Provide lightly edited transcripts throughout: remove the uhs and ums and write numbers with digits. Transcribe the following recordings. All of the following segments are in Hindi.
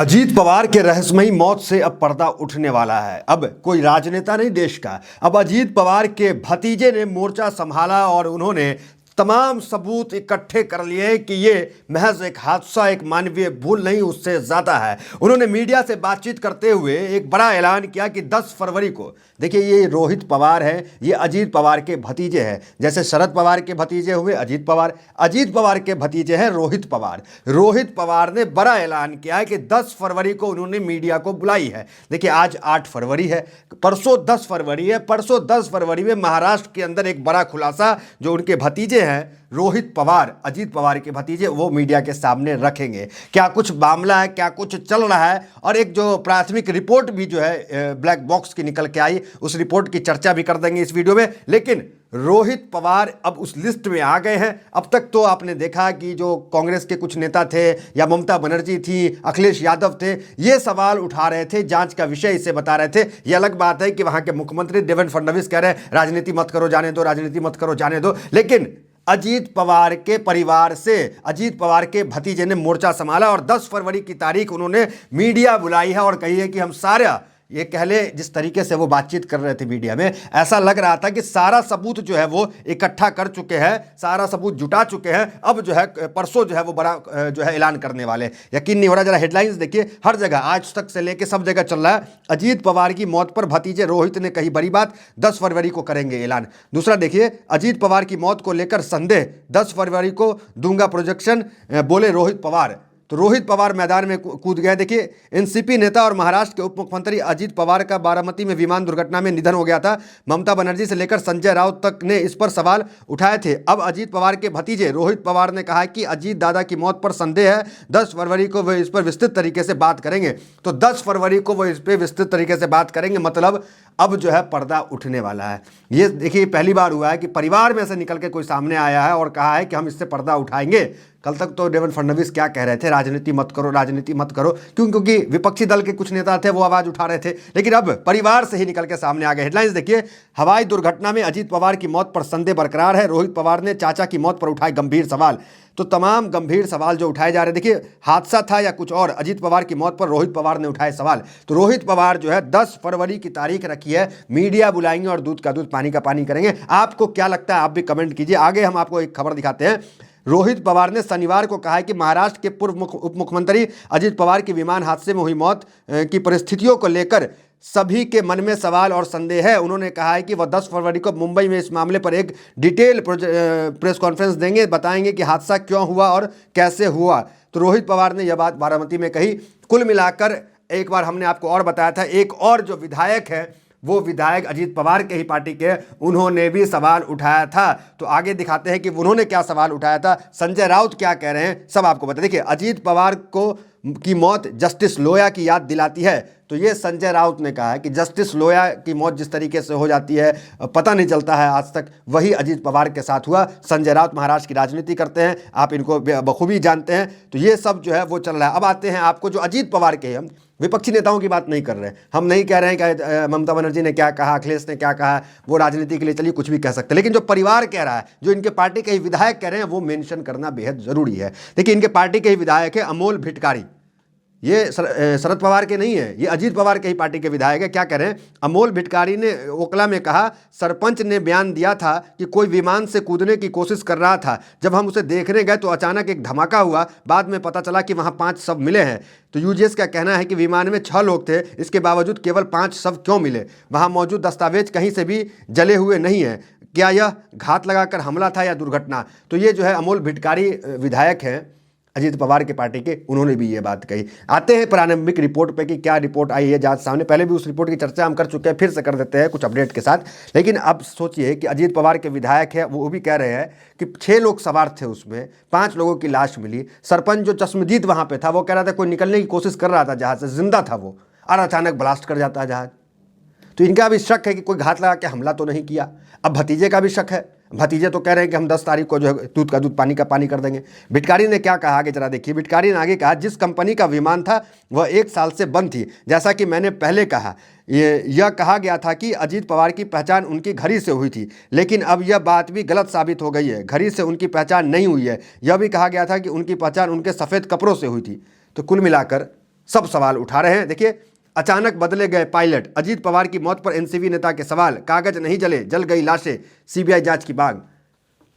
अजीत पवार के रहस्यमयी मौत से अब पर्दा उठने वाला है। अब कोई राजनेता नहीं देश का, अब अजीत पवार के भतीजे ने मोर्चा संभाला और उन्होंने तमाम सबूत इकट्ठे कर लिए कि ये महज एक हादसा, एक मानवीय भूल नहीं, उससे ज्यादा है। उन्होंने मीडिया से बातचीत करते हुए एक बड़ा ऐलान किया कि 10 फरवरी को, देखिए ये रोहित पवार है, ये अजीत पवार के भतीजे हैं। जैसे शरद पवार के भतीजे हुए अजीत पवार, अजीत पवार के भतीजे हैं रोहित पवार। रोहित पवार ने बड़ा ऐलान किया है कि 10 फरवरी को उन्होंने मीडिया को बुलाई है। देखिए आज 8 फरवरी है, परसों 10 फरवरी है। परसों 10 फरवरी में महाराष्ट्र के अंदर एक बड़ा खुलासा जो उनके भतीजे हैं रोहित पवार, अजीत पवार के भतीजे, वो मीडिया के सामने रखेंगे। क्या कुछ मामला है, क्या कुछ चल रहा है, और एक जो प्राथमिक रिपोर्ट भी जो है ब्लैक बॉक्स की निकल के आई, उस रिपोर्ट की चर्चा भी कर देंगे इस वीडियो में। लेकिन रोहित पवार अब उस लिस्ट में आ गए हैं। अब तक तो आपने देखा कि जो कांग्रेस के कुछ नेता थे या ममता बनर्जी थी, अखिलेश यादव थे, ये सवाल उठा रहे थे, जांच का विषय इसे बता रहे थे। ये अलग बात है कि वहां के मुख्यमंत्री देवेंद्र फडणवीस कह रहे हैं राजनीति मत करो, जाने दो, राजनीति मत करो, जाने दो। लेकिन अजीत पवार के परिवार से अजीत पवार के भतीजे ने मोर्चा संभाला और 10 फरवरी की तारीख उन्होंने मीडिया बुलाई है और कही है कि हम सारा, ये कह ले जिस तरीके से वो बातचीत कर रहे थे मीडिया में, ऐसा लग रहा था कि सारा सबूत जो है वो इकट्ठा कर चुके हैं, सारा सबूत जुटा चुके हैं। अब जो है परसों जो है वो बड़ा जो है ऐलान करने वाले। यकीन नहीं हो रहा, जरा हेडलाइंस देखिए, हर जगह आज तक से लेके सब जगह चल रहा है, अजीत पवार की मौत पर भतीजे रोहित ने कही बड़ी बात, 10 फरवरी को करेंगे ऐलान। दूसरा देखिए, अजीत पवार की मौत को लेकर संदेह, 10 फरवरी को दूंगा प्रोजेक्शन, बोले रोहित पवार। तो रोहित पवार मैदान में कूद गए। देखिए, एनसीपी नेता और महाराष्ट्र के उप मुख्यमंत्री अजीत पवार का बारामती में विमान दुर्घटना में निधन हो गया था। ममता बनर्जी से लेकर संजय राउत तक ने इस पर सवाल उठाए थे। अब अजीत पवार के भतीजे रोहित पवार ने कहा कि अजीत दादा की मौत पर संदेह है, 10 फरवरी को वे इस पर विस्तृत तरीके से बात करेंगे। तो 10 फरवरी को वो इस पर विस्तृत तरीके से बात करेंगे, मतलब अब जो है पर्दा उठने वाला है। ये देखिए पहली बार हुआ है कि परिवार में से निकल के कोई सामने आया है और कहा है कि हम इससे पर्दा उठाएंगे। कल तक तो देवेंद्र फडणवीस क्या कह रहे थे, राजनीति मत करो, राजनीति मत करो, क्योंकि विपक्षी दल के कुछ नेता थे वो आवाज उठा रहे थे। लेकिन अब परिवार से ही निकल के सामने आ गए। हेडलाइंस देखिए, हवाई दुर्घटना में अजीत पवार की मौत पर संदेह बरकरार है, रोहित पवार ने चाचा की मौत पर उठाए गंभीर सवाल। तो तमाम गंभीर सवाल जो उठाए जा रहे, देखिए हादसा था या कुछ और, अजीत पवार की मौत पर रोहित पवार ने उठाए सवाल। तो रोहित पवार जो है 10 फरवरी की तारीख रखी है, मीडिया बुलाएंगे और दूध का दूध पानी का पानी करेंगे। आपको क्या लगता है, आप भी कमेंट कीजिए। आगे हम आपको एक खबर दिखाते हैं। रोहित पवार ने शनिवार को कहा है कि महाराष्ट्र के पूर्व उप मुख्यमंत्री अजीत पवार की विमान हादसे में हुई मौत की परिस्थितियों को लेकर सभी के मन में सवाल और संदेह है। उन्होंने कहा है कि वह 10 फरवरी को मुंबई में इस मामले पर एक डिटेल प्रेस कॉन्फ्रेंस देंगे, बताएंगे कि हादसा क्यों हुआ और कैसे हुआ। तो रोहित पवार ने यह बात बारामती में कही। कुल मिलाकर एक बार हमने आपको और बताया था, एक और जो विधायक है वो विधायक अजीत पवार के ही पार्टी के, उन्होंने भी सवाल उठाया था। तो आगे दिखाते हैं कि उन्होंने क्या सवाल उठाया था, संजय राउत क्या कह रहे हैं, सब आपको बता। देखिए, अजीत पवार की मौत जस्टिस लोया की याद दिलाती है। तो ये संजय राउत ने कहा है कि जस्टिस लोया की मौत जिस तरीके से हो जाती है, पता नहीं चलता है आज तक, वही अजीत पवार के साथ हुआ। संजय राउत महाराष्ट्र की राजनीति करते हैं, आप इनको बखूबी जानते हैं। तो ये सब जो है वो चल रहा है। अब आते हैं आपको जो अजीत पवार के, हम विपक्षी नेताओं की बात नहीं कर रहे हैं, हम नहीं कह रहे हैं कि ममता बनर्जी ने क्या कहा, अखिलेश ने क्या कहा, वो राजनीति के लिए चलिए कुछ भी कह सकते हैं। लेकिन जो परिवार कह रहा है, जो इनके पार्टी के ही विधायक कह रहे हैं, वो मेंशन करना बेहद जरूरी है। देखिए, इनके पार्टी के ही विधायक है अमोल भिटकारी, ये शरद पवार के नहीं है, ये अजीत पवार के ही पार्टी के विधायक है। क्या कह रहे हैं, अमोल भिटकारी ने ओखला में कहा, सरपंच ने बयान दिया था कि कोई विमान से कूदने की कोशिश कर रहा था। जब हम उसे देखने गए तो अचानक एक धमाका हुआ, बाद में पता चला कि वहां 5 शव मिले हैं। तो यूजीएस का कहना है कि विमान में 6 लोग थे, इसके बावजूद केवल 5 शव क्यों मिले, वहां मौजूद दस्तावेज कहीं से भी जले हुए नहीं है, क्या यह घात लगाकर हमला था या दुर्घटना। तो ये जो है अमोल भिटकारी विधायक हैं अजीत पवार के पार्टी के, उन्होंने भी ये बात कही। आते हैं प्रारंभिक रिपोर्ट पे कि क्या रिपोर्ट आई है जांच सामने। पहले भी उस रिपोर्ट की चर्चा हम कर चुके हैं, फिर से कर देते हैं कुछ अपडेट के साथ। लेकिन अब सोचिए कि अजीत पवार के विधायक है, वो भी कह रहे हैं कि 6 लोग सवार थे, उसमें 5 लोगों की लाश मिली। सरपंच जो चश्मदीद वहां पे था, वो कह रहा था कोई निकलने की कोशिश कर रहा था जहाज से, जिंदा था वो, और अचानक ब्लास्ट कर जाता है जहाज। तो इनका भी शक है कि कोई घात लगा के हमला तो नहीं किया। अब भतीजे का भी शक है, भतीजे तो कह रहे हैं कि हम 10 तारीख को जो है दूध का दूध पानी का पानी कर देंगे। भिटकारी ने क्या कहा आगे जरा देखिए। भिटकारी ने आगे कहा, जिस कंपनी का विमान था वह 1 साल से बंद थी। जैसा कि मैंने पहले कहा, यह कहा गया था कि अजीत पवार की पहचान उनकी घड़ी से हुई थी, लेकिन अब यह बात भी गलत साबित हो गई है। घड़ी से उनकी पहचान नहीं हुई है। यह भी कहा गया था कि उनकी पहचान उनके सफ़ेद कपड़ों से हुई थी। तो कुल मिलाकर सब सवाल उठा रहे हैं। देखिए, अचानक बदले गए पायलट, अजीत पवार की मौत पर एनसीपी नेता के सवाल, कागज नहीं जले, जल गई लाशें, सीबीआई जांच की मांग।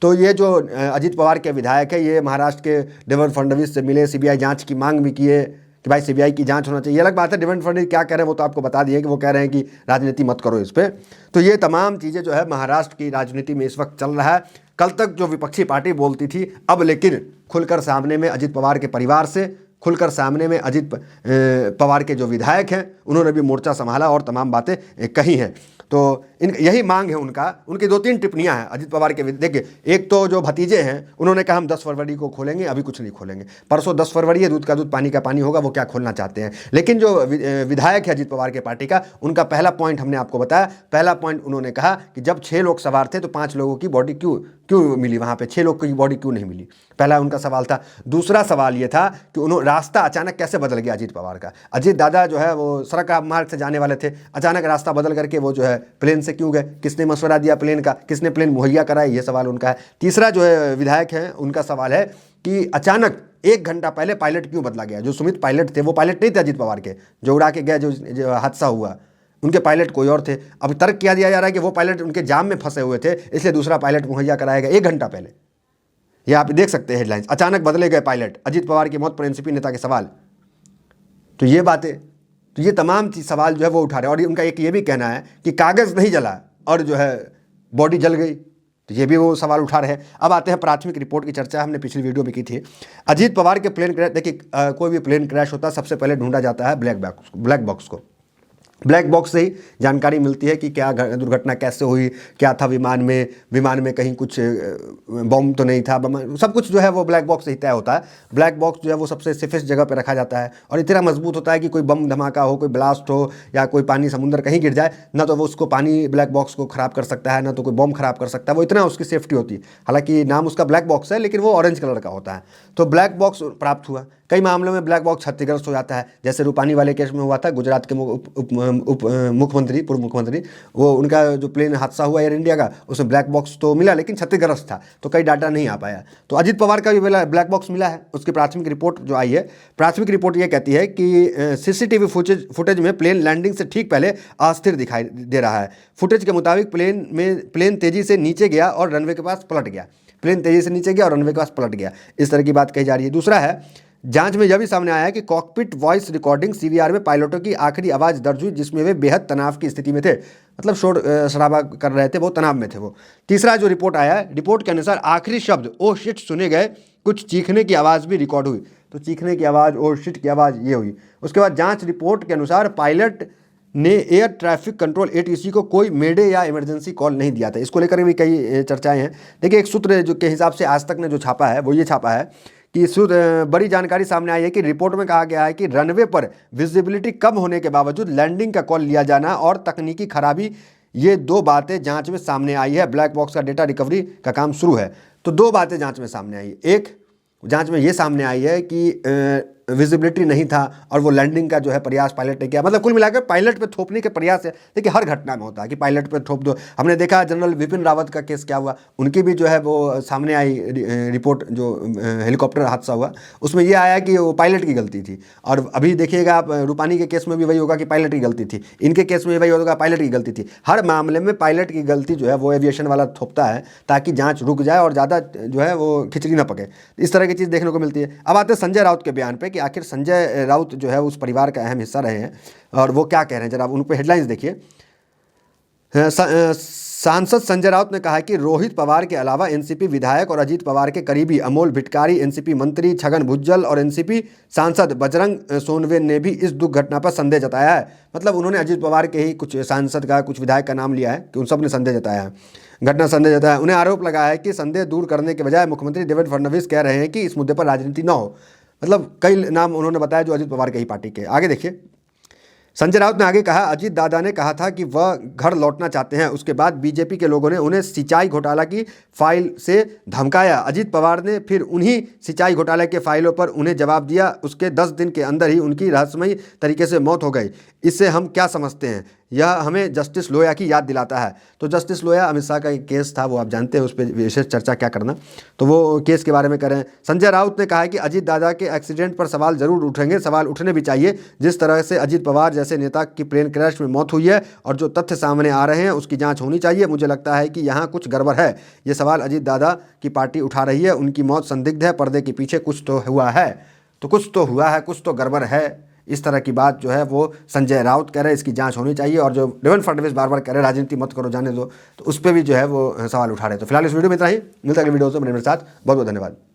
तो ये जो अजीत पवार के विधायक है, ये महाराष्ट्र के देवेंद्र फडणवीस से मिले, सीबीआई जांच की मांग भी किए कि भाई सीबीआई की जांच होना चाहिए। ये अलग बात है, देवेंद्र फडणवीस क्या कह रहे हैं वो तो आपको बता दिए कि वो कह रहे हैं कि राजनीति मत करो इस पर। तो ये तमाम चीज़ें जो है महाराष्ट्र की राजनीति में इस वक्त चल रहा है। कल तक जो विपक्षी पार्टी बोलती थी, अब लेकिन खुलकर सामने में अजीत पवार के परिवार से, खुलकर सामने में अजीत पवार के जो विधायक हैं उन्होंने भी मोर्चा संभाला और तमाम बातें कही हैं। तो यही मांग है उनका। उनकी 2-3 टिप्पणियां हैं अजीत पवार के। देखिए, एक तो जो भतीजे हैं उन्होंने कहा हम 10 फरवरी को खोलेंगे, अभी कुछ नहीं खोलेंगे। परसों 10 फरवरी है, दूध का दूध पानी का पानी होगा, वो क्या खोलना चाहते हैं। लेकिन जो विधायक है अजीत पवार के पार्टी का, उनका पहला पॉइंट हमने आपको बताया। पहला पॉइंट उन्होंने कहा कि जब 6 लोग सवार थे तो 5 लोगों की बॉडी क्यों मिली वहाँ पर, 6 लोग की बॉडी क्यों नहीं मिली, पहला उनका सवाल था। दूसरा सवाल ये था कि उन्होंने रास्ता अचानक कैसे बदल गया अजीत पवार का। अजीत दादा जो है वो सड़क मार्ग से जाने वाले थे, अचानक रास्ता बदल करके वो जो है प्लेन से क्यों गए, किसने मशवरा दिया प्लेन का, किसने प्लेन मुहैया कराया, ये सवाल उनका है। तीसरा जो है विधायक है उनका सवाल है कि अचानक 1 घंटा पहले पायलट क्यों बदला गया। जो सुमित पायलट थे वो पायलट नहीं थे अजीत पवार के, जो उड़ा के गए, जो हादसा हुआ, उनके पायलट कोई और थे। अब तर्क किया दिया जा रहा है कि वो पायलट उनके जाम में फंसे हुए थे, इसलिए दूसरा पायलट मुहैया कराया गया 1 घंटा पहले। ये आप देख सकते हैं हेडलाइंस, अचानक बदले गए पायलट, अजीत पवार की मौत पर एनसीपी नेता के सवाल। तो ये बातें, तो ये तमाम सवाल जो है वो उठा रहे हैं। और उनका एक ये भी कहना है कि कागज़ नहीं जला और जो है बॉडी जल गई, तो ये भी वो सवाल उठा रहे हैं। अब आते हैं प्राथमिक रिपोर्ट की चर्चा, हमने पिछली वीडियो में की थी। अजीत पवार के प्लेन क्रैश, देखिए कोई भी प्लेन क्रैश होता है सबसे पहले ढूंढा जाता है ब्लैक बॉक्स को। ब्लैक बॉक्स से ही जानकारी मिलती है कि क्या दुर्घटना कैसे हुई, क्या था विमान में कहीं कुछ बम तो नहीं था, सब कुछ जो है वो ब्लैक बॉक्स से ही तय होता है। ब्लैक बॉक्स जो है वो सबसे सेफेस्ट जगह पे रखा जाता है और इतना मजबूत होता है कि कोई बम धमाका हो, कोई ब्लास्ट हो या कोई पानी समुद्र कहीं गिर जाए, ना तो वो उसको पानी ब्लैक बॉक्स को ख़राब कर सकता है, ना तो कोई बम ख़राब कर सकता है। वो इतना उसकी सेफ्टी होती है। हालांकि नाम उसका ब्लैक बॉक्स है लेकिन वो ऑरेंज कलर का होता है। तो ब्लैक बॉक्स प्राप्त हुआ। कई मामलों में ब्लैक बॉक्स क्षतिग्रस्त हो जाता है, जैसे रूपानी वाले केस में हुआ था। गुजरात के पूर्व मुख्यमंत्री, वो उनका जो प्लेन हादसा हुआ एयर इंडिया का, उसमें ब्लैक बॉक्स तो मिला लेकिन क्षतिग्रस्त था, तो कई डाटा नहीं आ पाया। तो अजीत पवार का भी ब्लैक बॉक्स मिला है। उसकी प्राथमिक रिपोर्ट जो आई है, प्राथमिक रिपोर्ट ये कहती है कि सीसीटीवी फुटेज में प्लेन लैंडिंग से ठीक पहले अस्थिर दिखाई दे रहा है। फुटेज के मुताबिक प्लेन तेजी से नीचे गया और रनवे के पास पलट गया। प्लेन तेजी से नीचे गया और रनवे के पास पलट गया, इस तरह की बात कही जा रही है। दूसरा है, जांच में यह भी सामने आया है कि कॉकपिट वॉइस रिकॉर्डिंग सीवीआर में पायलटों की आखिरी आवाज़ दर्ज हुई जिसमें वे बेहद तनाव की स्थिति में थे, मतलब शोर शराबा कर रहे थे, वो तनाव में थे वो। तीसरा जो रिपोर्ट आया है, रिपोर्ट के अनुसार आखिरी शब्द ओह शिट सुने गए, कुछ चीखने की आवाज़ भी रिकॉर्ड हुई। तो चीखने की आवाज़, ओह शिट की आवाज़, ये हुई। उसके बाद जाँच रिपोर्ट के अनुसार पायलट ने एयर ट्रैफिक कंट्रोल एटीसी को कोई मेडे या इमरजेंसी कॉल नहीं दिया था। इसको लेकर भी कई चर्चाएं हैं। देखिए, एक सूत्र जो के हिसाब से आज तक ने जो छापा है वो ये छापा है कि बड़ी जानकारी सामने आई है कि रिपोर्ट में कहा गया है कि रनवे पर विजिबिलिटी कम होने के बावजूद लैंडिंग का कॉल लिया जाना और तकनीकी खराबी, ये 2 बातें जांच में सामने आई है। ब्लैक बॉक्स का डेटा रिकवरी का काम शुरू है। तो 2 बातें जांच में सामने आई। एक, जांच में ये सामने आई है कि विजिबिलिटी नहीं था और वो लैंडिंग का जो है प्रयास पायलट ने किया। मतलब कुल मिलाकर पायलट पे थोपने के प्रयास है। देखिए, हर घटना में होता है कि पायलट पे थोप दो। हमने देखा जनरल विपिन रावत का केस क्या हुआ, उनकी भी जो है वो सामने आई रिपोर्ट, जो हेलीकॉप्टर हादसा हुआ उसमें ये आया कि वो पायलट की गलती थी। और अभी देखिएगा आप, रूपानी के केस में भी वही होगा कि पायलट की गलती थी, इनके केस में वही होगा पायलट की गलती थी। हर मामले में पायलट की गलती जो है वो एविएशन वाला थोपता है ताकि जाँच रुक जाए और ज़्यादा जो है वो खिचड़ी ना पके। इस तरह की चीज़ देखने को मिलती है। अब आते हैं संजय राउत के बयान पे कि आखिर संजय राउत जो है उस परिवार का अहम हिस्सा रहे हैं और वो क्या कह रहे हैं, जरा उन पे हेडलाइंस देखिए। सांसद संजय राउत ने कहा कि रोहित पवार के अलावा एनसीपी विधायक और अजीत पवार के करीबी अमोल भिटकारी, एनसीपी मंत्री छगन भुज्जल और एनसीपी सांसद बजरंग सोनवे ने भी इस दुख घटना पर संदेह जताया है। मतलब उन्होंने अजीत पवार के ही कुछ सांसद का, कुछ विधायक का नाम लिया है कि उन सब ने संदेह जताया है, घटना संदेह जताया। उन्हें आरोप लगाया है कि संदेह दूर करने के बजाय मुख्यमंत्री देवेंद्र फडणवीस कह रहे हैं कि इस मुद्दे पर राजनीति न हो। मतलब कई नाम उन्होंने बताया जो अजीत पवार के ही पार्टी के। आगे देखिए, संजय राउत ने आगे कहा, अजीत दादा ने कहा था कि वह घर लौटना चाहते हैं। उसके बाद बीजेपी के लोगों ने उन्हें सिंचाई घोटाला की फाइल से धमकाया। अजीत पवार ने फिर उन्हीं सिंचाई घोटाले के फाइलों पर उन्हें जवाब दिया। उसके 10 दिन के अंदर ही उनकी रहस्यमयी तरीके से मौत हो गई। इससे हम क्या समझते हैं? यह हमें जस्टिस लोया की याद दिलाता है। तो जस्टिस लोया, अमित शाह का एक केस था, वो आप जानते हैं, उस पर विशेष चर्चा क्या करना, तो वो केस के बारे में करें। संजय राउत ने कहा है कि अजीत दादा के एक्सीडेंट पर सवाल जरूर उठेंगे, सवाल उठने भी चाहिए। जिस तरह से अजीत पवार जैसे नेता की प्लेन क्रैश में मौत हुई है और जो तथ्य सामने आ रहे हैं उसकी जाँच होनी चाहिए। मुझे लगता है कि यहाँ कुछ गड़बड़ है। ये सवाल अजीत दादा की पार्टी उठा रही है, उनकी मौत संदिग्ध है, पर्दे के पीछे कुछ तो हुआ है, तो कुछ तो हुआ है, कुछ तो गड़बड़ है। इस तरह की बात जो है वो संजय राउत कह रहे हैं, इसकी जांच होनी चाहिए। और जो देवेंद्र फडणवीस बार बार कह रहे हैं राजनीति मत करो, जाने दो, तो उस पर भी जो है वो सवाल उठा रहे हैं। तो फिलहाल इस वीडियो में इतना ही, मिलता है अगले वीडियो से। मेरे साथ बहुत बहुत धन्यवाद।